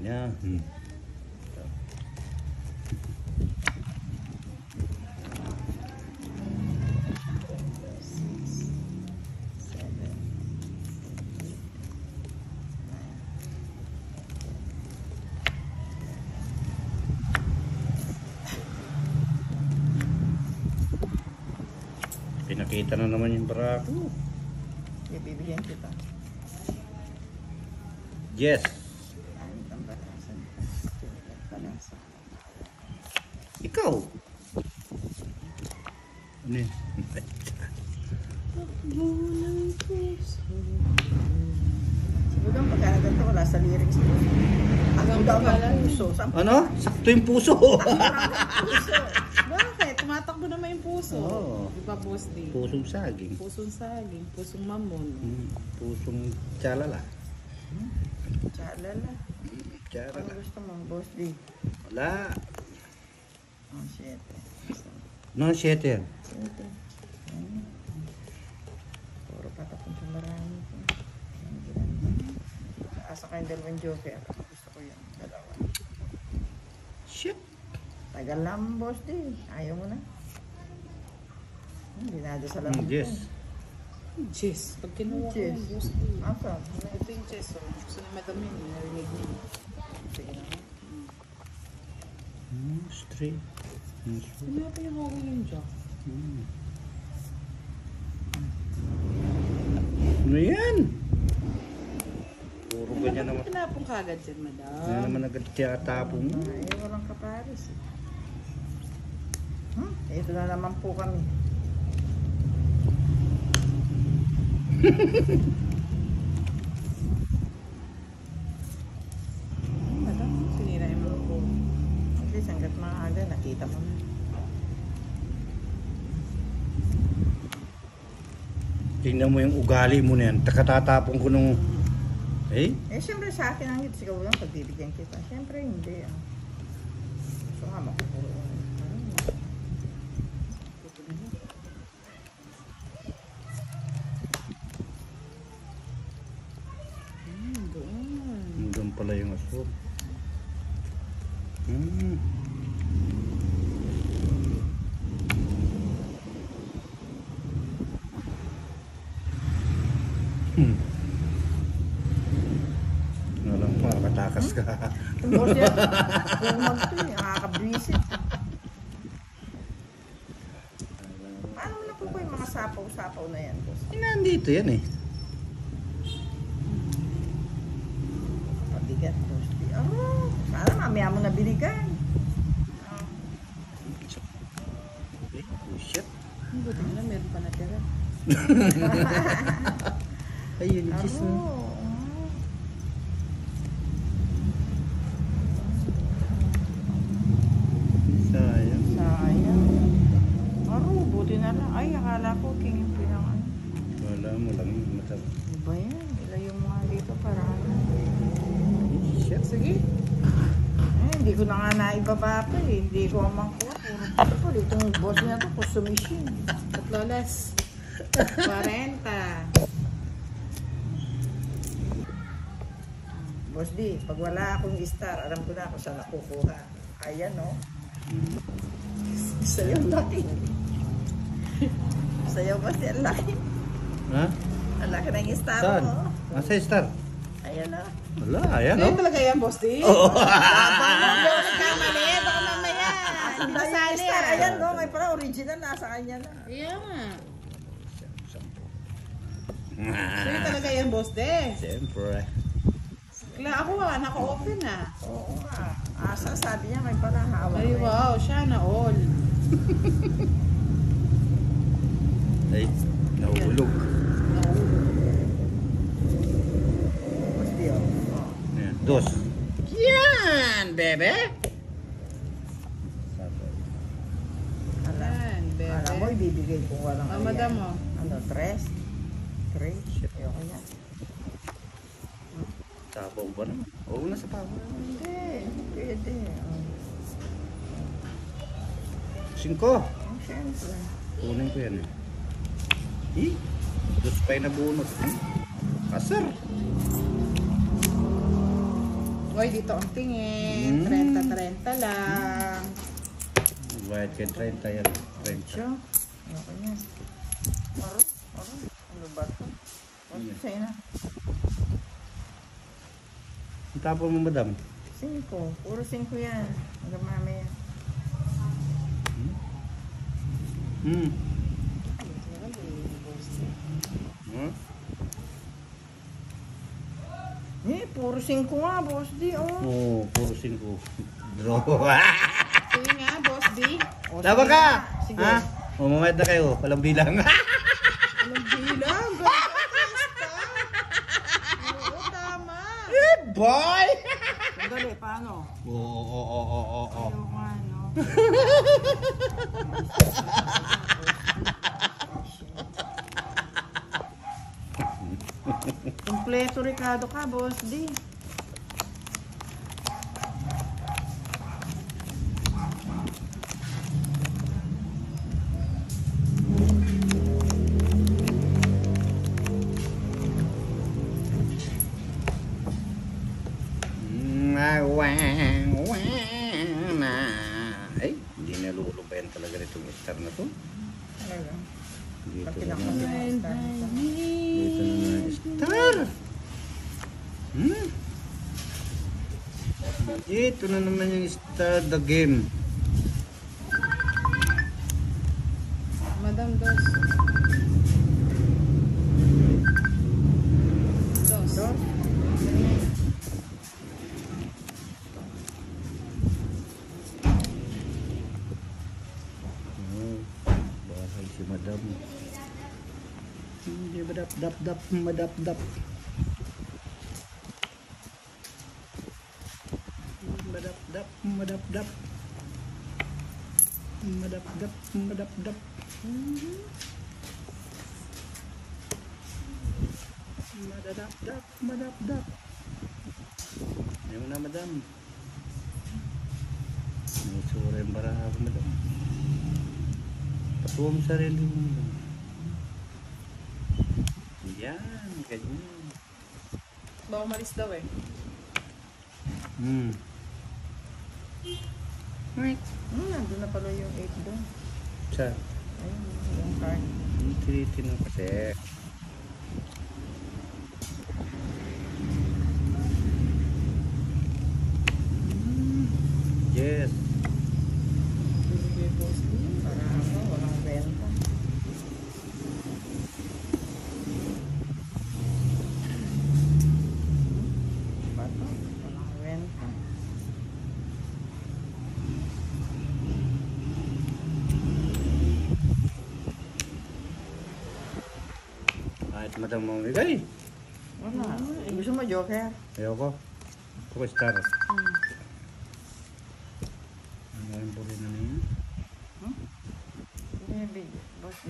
niya. Pinakita na naman yung barako. Bibigyan kita. Yes. Ikaw. Ano yun? Siguro ang pagkakaganto wala sa lyrics ko. Ang daw ng puso. Ano? Sakto yung puso. Bakit? Tumatakbo naman yung puso. Oo. Diba, Boss D? Pusong saging. Pusong saging, pusong mamon. Pusong tsalala. Tsalala. Tsalala. Ano gusto mo, Boss D? Wala. Oh, 7. No, 7 yan. 7. Puro patapon sa marami. Asa kayong dalawang joker. Gusto ko yan. Dalawa. Shit. Tagal lang, Boss D. Ayaw mo na. Hindi na sa lamang. Yes. Chess. Pag kinuha ko Chess. yan, Boss D. Asa? Ito yung chess. Oh. Gusto ni Madam yun. Narinig niya. Sige na. Straight. Ano pa yung hawak yung jack? Ano yan? Puro ganyan naman. Tinapong kagad dyan, Madam. Ano naman agad tiyatapong mo? Ay, walang kapares. Ito na naman po kami. Madam, sinira yung mga po. At least hanggat maaga, nakita mo na. Tingnan mo yung ugali mo na yan. Takatatapong ko nung... Eh? Eh, siyempre sa akin ang hits, ikaw lang pagbibigyan kita. Siyempre, hindi. So nga, makupuro. Doon pala yung aswang. Alam mo, makatakas ka. Boss yan, bumag to eh, nakakabwisit. Paano mo na po yung mga sapaw-sapaw na yan, boss? Nandito yan eh. Pabigat, boss. Oh, sana mamaya mo na biligan. Oh shit. Buti na, meron pa natira. Ayun, just sayang. Sayang. Aro, buti na lang. Ay, akala ko king yung pinangan. Wala mo lang yung mata. Ano ba yan? Ilayo mo nga dito para ano. Shit. Sige. Eh, hindi ko na nga naibaba pa eh. Hindi ko mangkuha. Puro itong boss na to, consumption. Tatlolas. 40. Boss D, pag wala akong star, alam ko na ako saan nakukuha. Ayan, no? Sayaw laki. Sayaw ba siya laki? Ha? Ang laki ng star Saan? mo. Nasa star? Ayan, no? Wala, ayan Ano o. talaga yan, Boss D? Oo. Kamali, baka mamaya. Ang Hindi dami kasali star. ah. Ayan, no? May pala original nasa kanya na. Iya nga. Sa'yo talaga yan, Boss D. Siyempre. Kaya ako naka-open ah. Oo nga. Asa, sabi niya, may pala hawak. Ay, wow, siya na all. Ay, nahulog. Boss D, oh. Ayan, dos. Yan, bebe. Yan, bebe. Alam mo, ibibigay kung walang Madam mo. Ano, 3? 3? Shit. Ayoko yan. Tapaw ba naman? Oo, nasa pawa. Hindi, pwede. Singko. Siyempre. Kunin ko yan eh. Dos pa yung nabunot. Kasar. Hoy, dito ang tingin. 30-30 lang. Bayad kay 30 yan. 30. Siya. Okay yan. Aro. Ano ba ito? Boss, sa'yo na. Ang tapo mo, madam. 5. Puro 5 yan. Hanggang mamaya. Hmm. Huh? Puro 5 nga, boss D. Oh. Oo, puro 5. Draw. Sige nga, Boss D. O, Tama sige ka! na. Sige. Ha? Mamamahid na kayo. Walang bilang. Anong bilang? Basta. Oo, tama. Boy! Sandali, paano? Oo. Ayaw nga, no? Kompleto Ricardo ka, boss D. Ay, hindi nalulubayan talaga itong star na to. Talaga. Dito Pag na tinakot naman. yung star. Dito na naman star. Ito na naman yung star the game. Madam Dos. Dos. Dos. Oh, bahay si madam. Hindi madap-dap-dap, madap-dap. Madap-dap, madap-dap. Madap-dap, madap-dap. Madap-dap, madap-dap. Ayaw na, madam. May sura yung baraha ko, madam. Patuwa mo sarili mo, madam. Yan, ganyan. Baka umalis daw eh. Nandun na pala yung 8 doon. Sa? Ayun, yung card. Tinitin kasi. Yes. Sige, Boss D. Para ako, walang benta. Bato, walang benta. Kahit madam mo bigay. Wala. Gusto mo joker? Ayoko. Ako star. Ang po rin na niya. Maybe, boss D.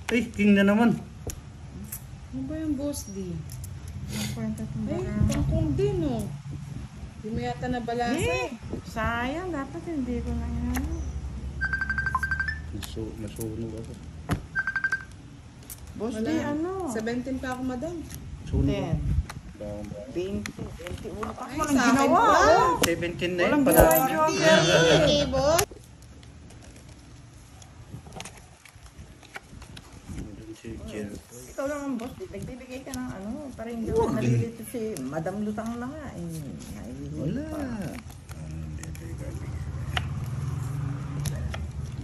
Ay, king na naman. Ano ba yung Boss D? Kwenta itong Ay, barang. pangkong din oh. Hindi mo yata nabalasa. Sayang, dapat hindi ko na yan. Masunog ako. Boss D, Wala. ano? 17 pa ako, madam. Masunog ako. 10. 20 ulo pa. Ay, Walang sa akin ginawa. pa. Oh. 17 na yun Walang pala. ginawa joker. Okay, Boss. Doon si Jericho. Ikaw lang ang boss D. Nagbibigay ka ng ano. Para hindi ako nalilito si Madam Lutang na nga. Wala.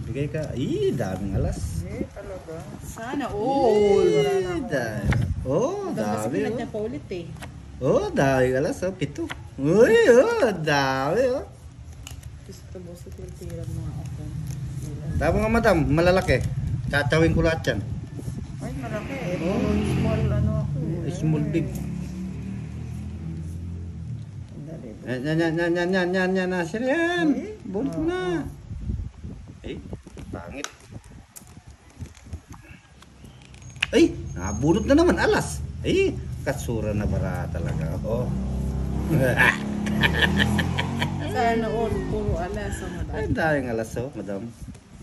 Bigay ka. Ih, daming alas. Eh, talaga. Sana all. Oh, Madam, kasi dami. pinag niya pa ulit eh. Oh, daming alas. Oh, 7. Uy, oh, dami. Oh. Gusto Boss, titiran mo nga ako. Tama nga, madam. Malalaki. Tatawin ko lahat yan. Ay, malaki eh. Puro small ano ako eh. Small, big. Dali. Yan. Sino yan? Eh? Bunot na. Eh, pangit. Ay, nabunot na naman. Alas. Ay, katsura na bara talaga. Oh. Sana all. Puro alas oh, madam. Ay, daming alas, oh, madam.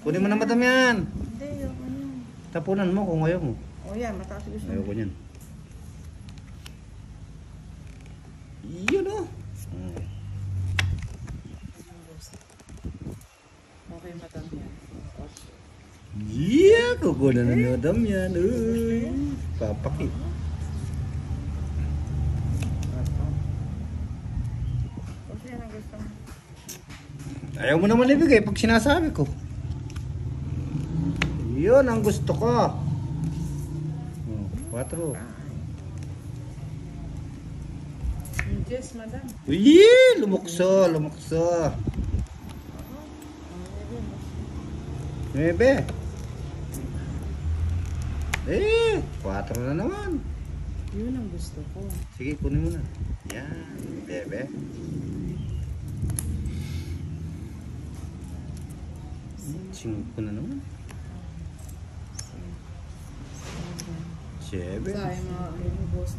Kunin mo na, madam, yan. Hindi, yung ano. Tapunan mo kung ayaw mo. O yan, mataas gusto Ayoko mo. niyan. Yun o. Okay, madam yan. Yeah, kukunan na madam yan. Uy, papaki. O yan ang gusto mo. Ayaw mo naman ibigay pag sinasabi ko. Yun ang gusto ko. Oh, 4. Yes, madam. Uy, lumukso, lumukso. 9. 4 na naman. Yun ang gusto ko. Sige, kunin mo na. Yan, bebe. Singko na naman. 7. Sayang mga yung boss.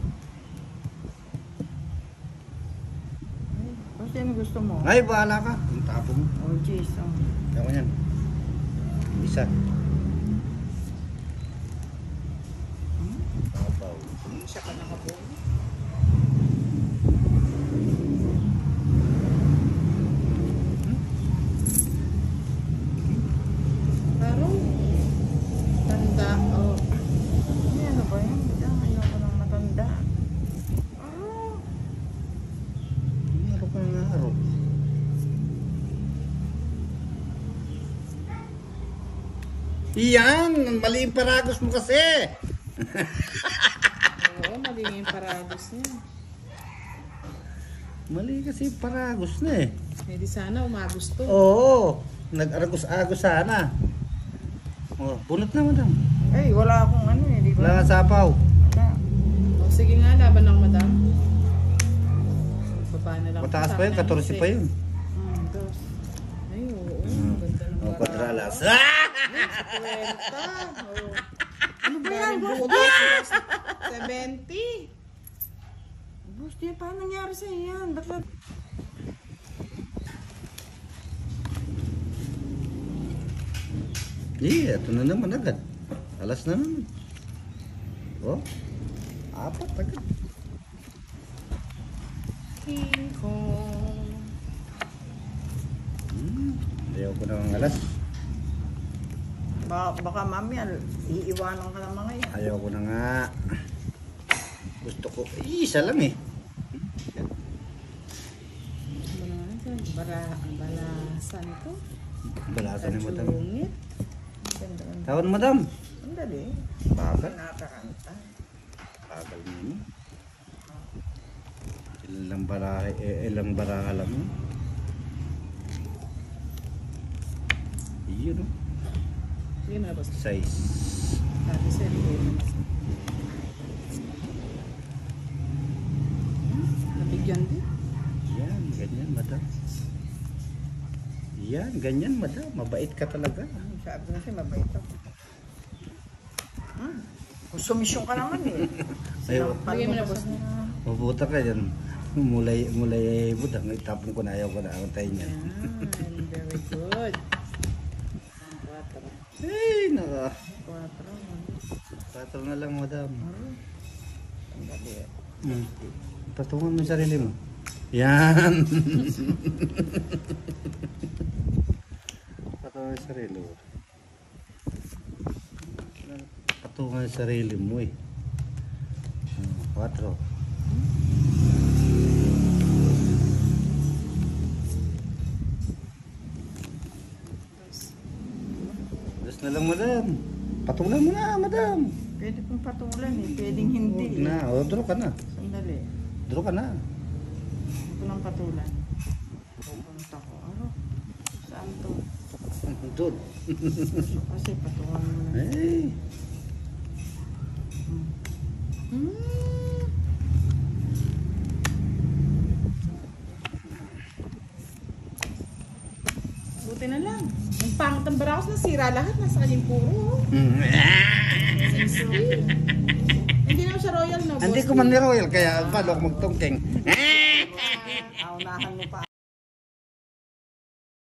O yan ang gusto mo. Ay, bahala ka. Ang tapo mo. O jeez. O. Ako yan. Isa. Tapaw. Siya ka nakabuo. Pero, tanda, oh. Ay, ano ba yan? Ayoko ng matanda. Araw ka nga araw. Iyan! Mali yung paragos mo kasi! Oo, mali yung paragos niya. Mali kasi yung paragos na eh. Hindi sana umagusto. Oo! Nag-aragos-agos sana. Oh, bunot na madam. Ay, wala akong ano eh. Di Wala ba? nga sapaw. Wala. O, sige nga, laban ng madam. Baba na lang. Mataas pa yun, 14 pa yun. Dos. Ay, oo. Ganda ng Oh, paragos. 4 alas. Kwenta. Oh. Ano ba yan? Boss? 70. Boss, di paano nangyari sa yan? Ba't Ito na naman agad. Alas na naman. Oh, 4 agad. King Kong. Ayaw ko ng alas. baka mamaya iiwanan ka ng mga yan. Ayaw ko na nga. Gusto ko. Isa lang eh. Ano naman ito? Balasan ito. Balasan ni madam. Sungit. Ganda. Tawon madam. Ang dali. Bagal. Nakakanta. Bagal mo. Ilang baraha lang mo. Iyon o. Sige mo na, boss. Size. Sabi sa'yo, nabigyan din. Yan, ganyan madam. Yan, ganyan madam. Mabait ka talaga. Sabi na siya, mabait ako. Konsumisyon ka naman eh. Ayaw. Bigyan mo na, boss. Mabuta ka dyan. Mulay budang. Itapon ko na, ayaw ko na. Antayin niyan. Yan, very good. 4. Ay, naka. 4. 4 na lang madam. Ang dali eh. Patungan mo yung sarili mo. Yan. Patungan yung sarili mo. Patungan yung sarili mo eh. 4. Dos na lang madam. Patulan mo na madam. Pwede pong patulan eh. Pwedeng hindi Huwag na. O, draw ka na. Sandali. Draw ka na. Ito ng patulan. Pupunta ko. Ano? Saan to? Doon. Kasi patulan mo na. Hey. Buti na lang. Ang pangit ng barakos, nasira lahat. Nasa kanyang puro. Mm. Hindi naman siya royal na, boss. Hindi ko man ni Royal kaya paano ako magtungking.